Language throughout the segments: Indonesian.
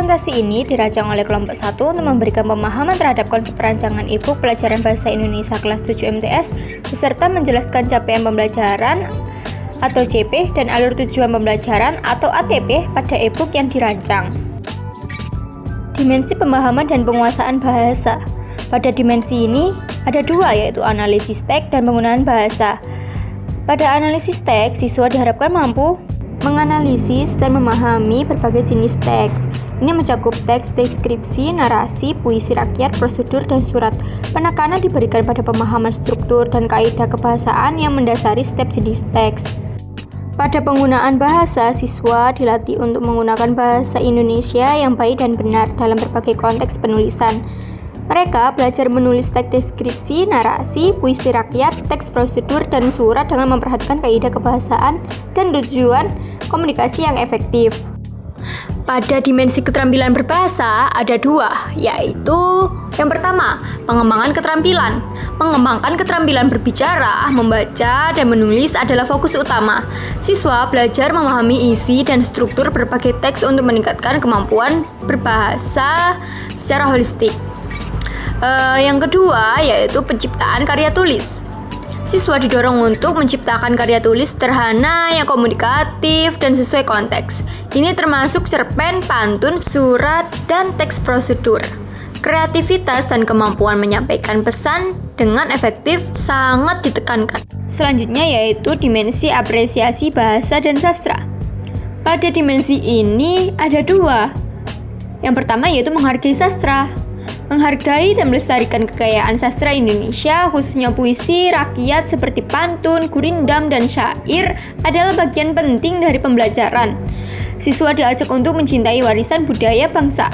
Presentasi ini dirancang oleh kelompok 1 untuk memberikan pemahaman terhadap konsep perancangan e-book pelajaran Bahasa Indonesia kelas 7 MTS beserta menjelaskan capaian pembelajaran atau CP dan alur tujuan pembelajaran atau ATP pada e-book yang dirancang. Dimensi pemahaman dan penguasaan bahasa. Pada dimensi ini ada dua, yaitu analisis teks dan penggunaan bahasa. Pada analisis teks, siswa diharapkan mampu menganalisis dan memahami berbagai jenis teks. Ini mencakup teks deskripsi, narasi, puisi rakyat, prosedur, dan surat. Penekanan diberikan pada pemahaman struktur dan kaidah kebahasaan yang mendasari setiap jenis teks. Pada penggunaan bahasa, siswa dilatih untuk menggunakan bahasa Indonesia yang baik dan benar dalam berbagai konteks penulisan. Mereka belajar menulis teks deskripsi, narasi, puisi rakyat, teks prosedur, dan surat dengan memperhatikan kaidah kebahasaan dan tujuan komunikasi yang efektif. Pada dimensi keterampilan berbahasa ada dua, yaitu yang pertama, pengembangan keterampilan. Mengembangkan keterampilan berbicara, membaca, dan menulis adalah fokus utama. Siswa belajar memahami isi dan struktur berbagai teks untuk meningkatkan kemampuan berbahasa secara holistik. Yang kedua yaitu penciptaan karya tulis. Siswa didorong untuk menciptakan karya tulis sederhana yang komunikatif dan sesuai konteks. Ini termasuk cerpen, pantun, surat, dan teks prosedur. Kreativitas dan kemampuan menyampaikan pesan dengan efektif sangat ditekankan. Selanjutnya yaitu dimensi apresiasi bahasa dan sastra. Pada dimensi ini ada dua. Yang pertama yaitu menghargai sastra. Menghargai dan melestarikan kekayaan sastra Indonesia, khususnya puisi rakyat seperti pantun, gurindam, dan syair adalah bagian penting dari pembelajaran. Siswa diajak untuk mencintai warisan budaya bangsa.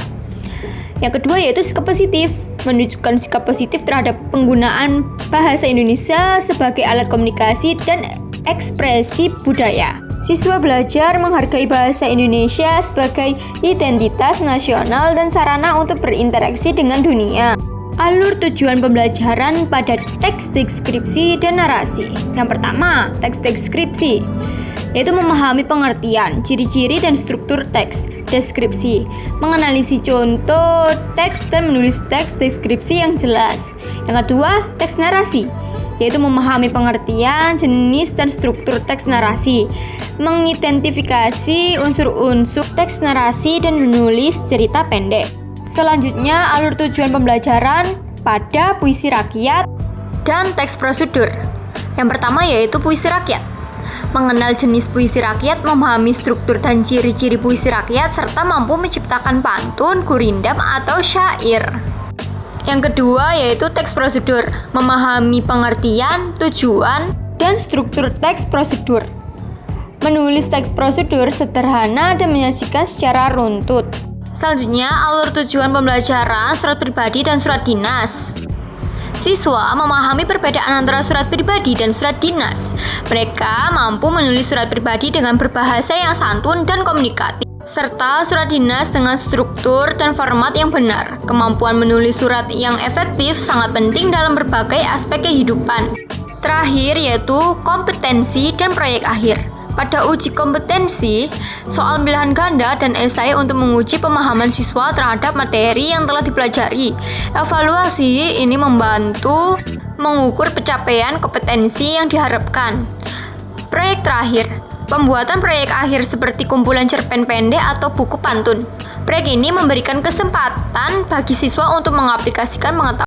Yang kedua yaitu sikap positif, menunjukkan sikap positif terhadap penggunaan bahasa Indonesia sebagai alat komunikasi dan ekspresi budaya. Siswa belajar menghargai bahasa Indonesia sebagai identitas nasional dan sarana untuk berinteraksi dengan dunia. Alur tujuan pembelajaran pada teks deskripsi dan narasi. Yang pertama, teks deskripsi, yaitu memahami pengertian, ciri-ciri, dan struktur teks deskripsi, menganalisis contoh teks dan menulis teks deskripsi yang jelas. Yang kedua, teks narasi, yaitu memahami pengertian, jenis, dan struktur teks narasi, mengidentifikasi unsur-unsur teks narasi, dan menulis cerita pendek. Selanjutnya, alur tujuan pembelajaran pada puisi rakyat dan teks prosedur. Yang pertama yaitu puisi rakyat. Mengenal jenis puisi rakyat, memahami struktur dan ciri-ciri puisi rakyat, serta mampu menciptakan pantun, gurindam, atau syair. Yang kedua yaitu teks prosedur, memahami pengertian, tujuan, dan struktur teks prosedur. Menulis teks prosedur sederhana dan menyajikan secara runtut. Selanjutnya, alur tujuan pembelajaran surat pribadi dan surat dinas. Siswa memahami perbedaan antara surat pribadi dan surat dinas. Mereka mampu menulis surat pribadi dengan berbahasa yang santun dan komunikatif, serta surat dinas dengan struktur dan format yang benar. Kemampuan menulis surat yang efektif sangat penting dalam berbagai aspek kehidupan. Terakhir yaitu kompetensi dan proyek akhir. Pada uji kompetensi, soal pilihan ganda dan esai untuk menguji pemahaman siswa terhadap materi yang telah dipelajari. Evaluasi ini membantu mengukur pencapaian kompetensi yang diharapkan. Proyek terakhir, pembuatan proyek akhir seperti kumpulan cerpen pendek atau buku pantun. Proyek ini memberikan kesempatan bagi siswa untuk mengaplikasikan pengetahuan